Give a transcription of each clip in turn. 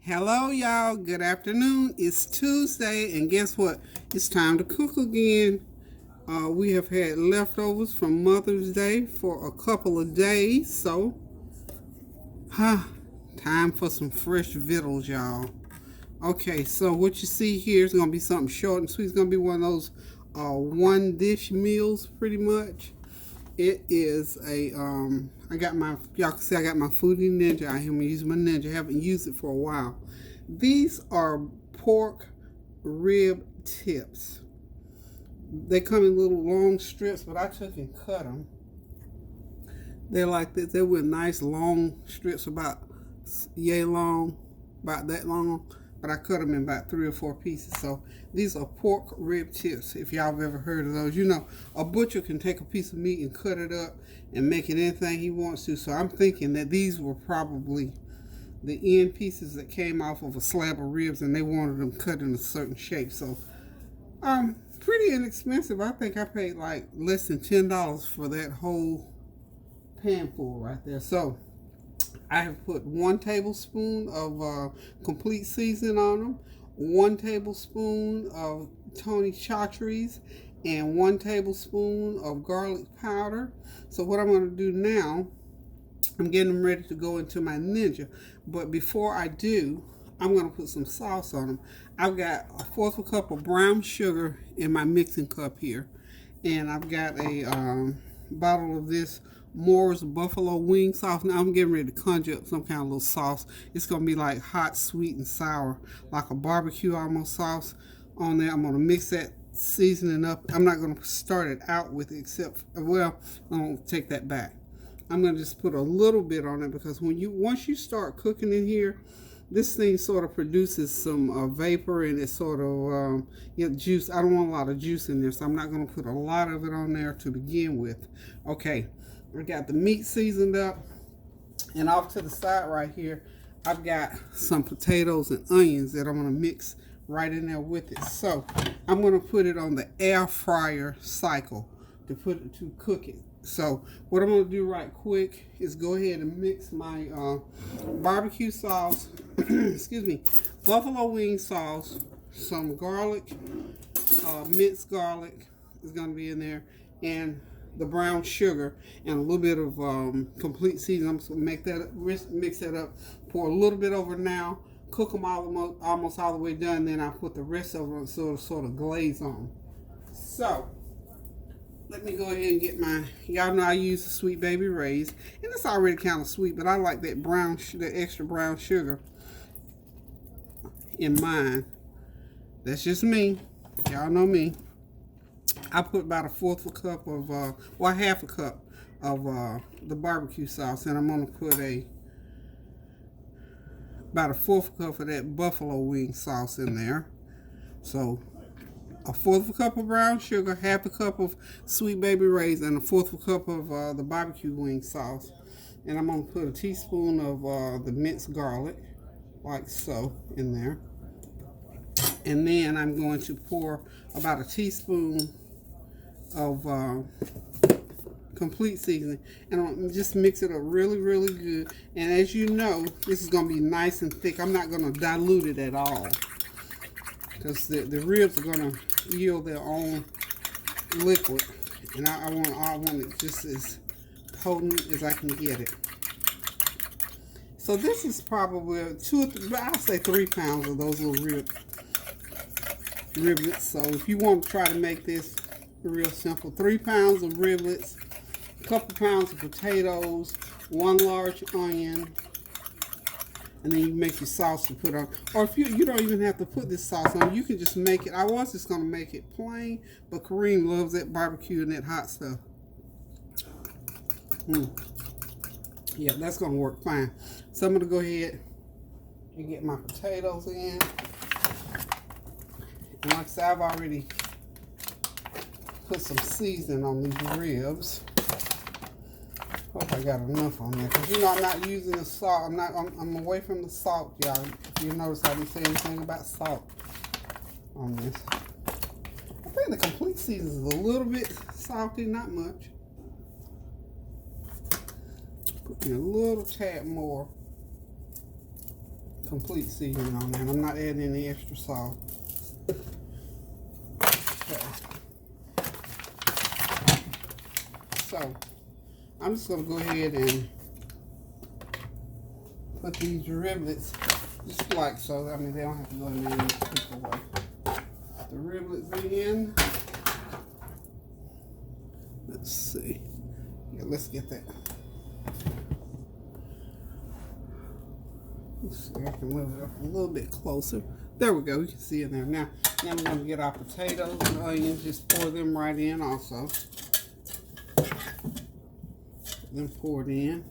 Hello, y'all. Good afternoon. It's Tuesday, and guess what? It's time to cook again. We have had leftovers from Mother's Day for a couple of days, so time for some fresh victuals, y'all. Okay, so what you see here is gonna be something short and sweet. It's gonna be one of those one dish meals, pretty much. It is a I got my, y'all can see I got my Foodie Ninja out here. I'm using my Ninja. I haven't used it for a while. These are pork rib tips. They come in little long strips, but I took and cut them. They're like this. They were nice long strips, about yay long, about that long. But I cut them in about 3 or 4 pieces. So these are pork rib tips. If y'all have ever heard of those, you know, a butcher can take a piece of meat and cut it up and make it anything he wants to. So I'm thinking that these were probably the end pieces that came off of a slab of ribs, and they wanted them cut in a certain shape. So pretty inexpensive. I think I paid like less than $10 for that whole pan full right there. So I have put 1 tablespoon of complete seasoning on them, 1 tablespoon of Tony Chachere's, and 1 tablespoon of garlic powder. So what I'm going to do now, I'm getting them ready to go into my Ninja. But before I do, I'm going to put some sauce on them. I've got a 1/4 cup of brown sugar in my mixing cup here. And I've got a bottle of this Moore's buffalo wing sauce. Now I'm getting ready to conjure up some kind of little sauce. It's going to be like hot, sweet, and sour, like a barbecue almost sauce on there. I'm going to mix that seasoning up. I'm not going to start it out with it, except, well, I'm going to take that back. I'm going to just put a little bit on it, because once you start cooking in here, this thing sort of produces some vapor, and it's sort of juice. I don't want a lot of juice in there, so I'm not going to put a lot of it on there to begin with. Okay, I got the meat seasoned up, and off to the side right here, I've got some potatoes and onions that I'm going to mix right in there with it. So I'm going to put it on the air fryer cycle to cook it. So what I'm going to do right quick is go ahead and mix my barbecue sauce, excuse me, buffalo wing sauce, some garlic, minced garlic is going to be in there, and the brown sugar, and a little bit of complete seasoning. I'm just going to mix that up, pour a little bit over now, cook them almost all the way done, then I'll put the rest of them sort of glaze on. So let me go ahead and get my, y'all know I use the Sweet Baby Ray's, and it's already kind of sweet, but I like that extra brown sugar in mine. That's just me. Y'all know me. I put about a 1/4 cup of, well, 1/2 cup of the barbecue sauce, and I'm going to put about a 1/4 cup of that buffalo wing sauce in there. So a 1/4 cup of brown sugar, 1/2 cup of Sweet Baby Ray's, and a 1/4 cup of the barbecue wing sauce. And I'm going to put a teaspoon of the minced garlic, like so, in there. And then I'm going to pour about a teaspoon of complete seasoning, and I'll just mix it up really, really good. And as you know, this is going to be nice and thick. I'm not going to dilute it at all, because the ribs are going to yield their own liquid, and I want it just as potent as I can get it. So this is probably I'll say 3 pounds of those little riblets. So if you want to try to make this real simple, 3 pounds of riblets, a couple pounds of potatoes, 1 large onion, and then you make your sauce to put on. Or if you don't even have to put this sauce on, you can just make it. I was just going to make it plain, but Kareem loves that barbecue and that hot stuff. Yeah, that's going to work fine. So I'm going to go ahead and get my potatoes in. And like I said, I've already put some seasoning on these ribs. Hope I got enough on there, because you know I'm not using the salt. I'm away from the salt, y'all. If you notice, I didn't say anything about salt on this. I think the complete season is a little bit salty, not much. Put in a little tad more complete seasoning on there. And I'm not adding any extra salt. Okay. So I'm just gonna go ahead and put these riblets just like so. I mean, they don't have to go in there and cook away. The riblets in. Let's see. Yeah, let's get that. Let's see, I can move it up a little bit closer. There we go. You can see it there. Now we're going to get our potatoes and onions. Just pour them right in also. Then pour it in.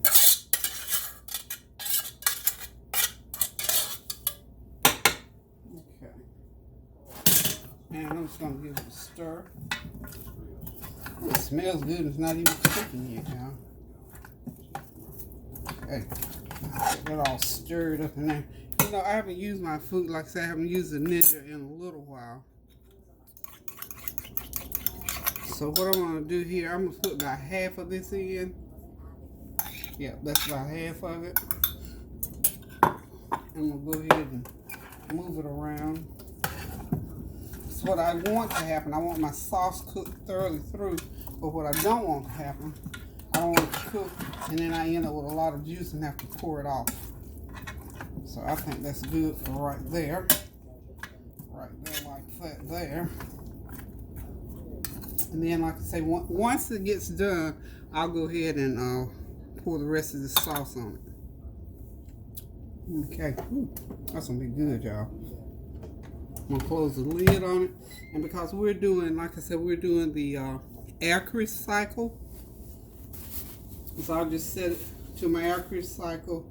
Okay. And I'm just going to give it a stir. It smells good. It's not even cooking yet, y'all. Okay. Get that all stirred up in there. You know, I haven't used my food, like I said, I haven't used the Ninja in a little while. So what I'm going to do here, I'm going to put about half of this in. Yeah, that's about half of it. I'm going to go ahead and move it around. So what I want to happen, I want my sauce cooked thoroughly through. But what I don't want to happen, I don't want it to cook and then I end up with a lot of juice and have to pour it off. So I think that's good for right there. Right there like that there. And then, like I say, once it gets done, I'll go ahead and pour the rest of the sauce on it. Okay, ooh, that's gonna be good, y'all. I'm gonna close the lid on it. And because we're doing, like I said, we're doing the air crisp cycle. So I'll just set it to my air crisp cycle.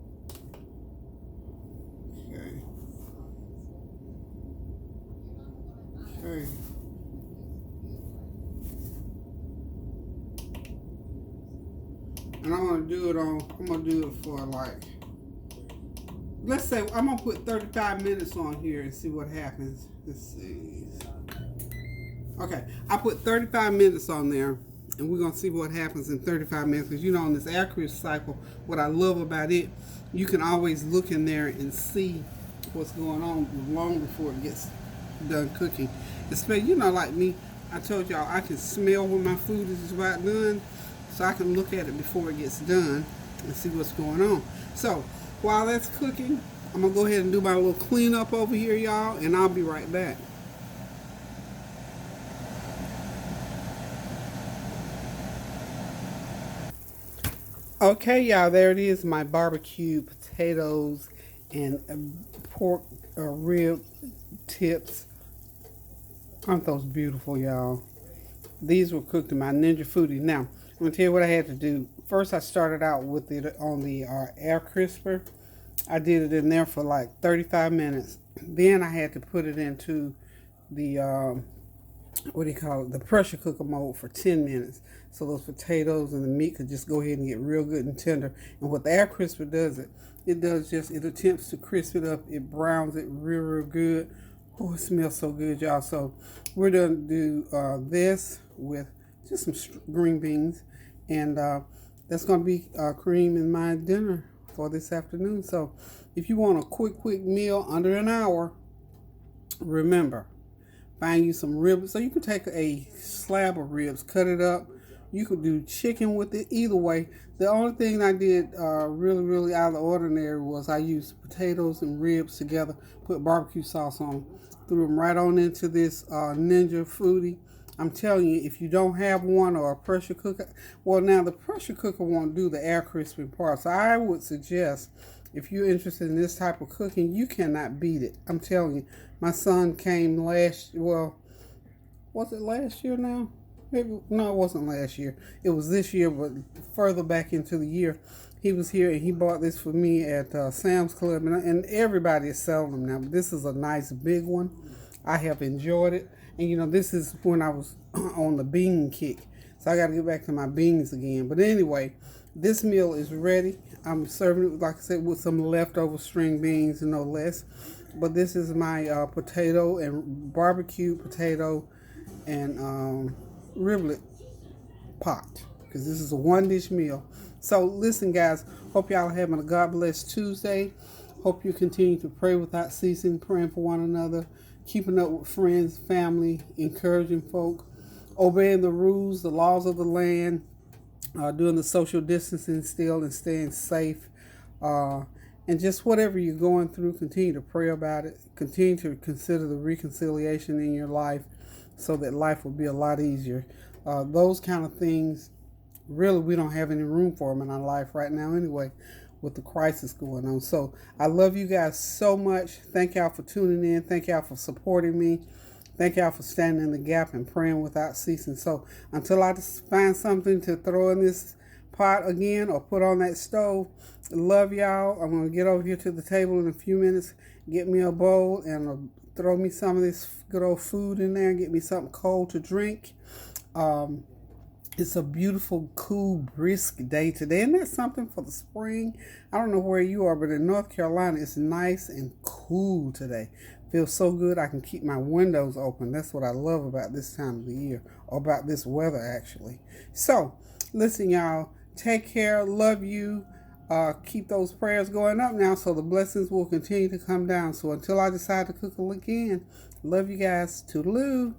Okay. Okay. And I'm gonna do it for like, let's say I'm gonna put 35 minutes on here and see what happens. Let's see. Okay, I put 35 minutes on there, and we're gonna see what happens in 35 minutes. Because you know, on this air crisp cycle, what I love about it, you can always look in there and see what's going on long before it gets done cooking. Especially, you know, like me, I told y'all I can smell when my food is about done, so I can look at it before it gets done and see what's going on. So while that's cooking, I'm gonna go ahead and do my little cleanup over here, y'all, and I'll be right back. Okay, y'all, there it is, my barbecue potatoes and pork rib tips. Aren't those beautiful, y'all? These were cooked in my Ninja Foodi. Now, I'm going to tell you what I had to do. First, I started out with it on the air crisper. I did it in there for like 35 minutes. Then I had to put it into the what do you call it, the pressure cooker mode for 10 minutes. So those potatoes and the meat could just go ahead and get real good and tender. And what the air crisper does, it attempts to crisp it up. It browns it real good. Oh, it smells so good, y'all. So we're going to do this with just some green beans. And that's going to be cream in my dinner for this afternoon. So if you want a quick meal under an hour, remember, find you some ribs. So you can take a slab of ribs, cut it up. You could do chicken with it. Either way, the only thing I did really out of the ordinary was I used potatoes and ribs together, put barbecue sauce on them, threw them right on into this Ninja Foodi. I'm telling you, if you don't have one or a pressure cooker, well, now the pressure cooker won't do the air crisping part. So I would suggest, if you're interested in this type of cooking, you cannot beat it. I'm telling you. My son came was it last year now? Maybe, no, it wasn't last year. It was this year, but further back into the year. He was here and he bought this for me at Sam's Club. And everybody is selling them now. But this is a nice big one. I have enjoyed it. And, you know, this is when I was on the bean kick. So I got to get back to my beans again. But anyway, this meal is ready. I'm serving it, like I said, with some leftover string beans, no less. But this is my potato and barbecue potato and riblet pot, because this is a one-dish meal. So listen, guys, hope y'all are having a God bless Tuesday. Hope you continue to pray without ceasing, praying for one another, keeping up with friends, family, encouraging folk, obeying the rules, the laws of the land, doing the social distancing still and staying safe. And just whatever you're going through, continue to pray about it. Continue to consider the reconciliation in your life so that life will be a lot easier. Those kind of things, really, we don't have any room for them in our life right now anyway, with the crisis going on. So I love you guys so much. Thank y'all for tuning in. Thank y'all for supporting me. Thank y'all for standing in the gap and praying without ceasing. So until I find something to throw in this pot again or put on that stove, love y'all. I'm going to get over here to the table in a few minutes, get me a bowl, and throw me some of this good old food in there and get me something cold to drink. It's a beautiful, cool, brisk day today. And that's something for the spring. I don't know where you are, but in North Carolina, it's nice and cool today. Feels so good I can keep my windows open. That's what I love about this time of the year, or about this weather, actually. So, listen, y'all. Take care. Love you. Keep those prayers going up now so the blessings will continue to come down. So until I decide to cook again, love you guys. Toodaloo.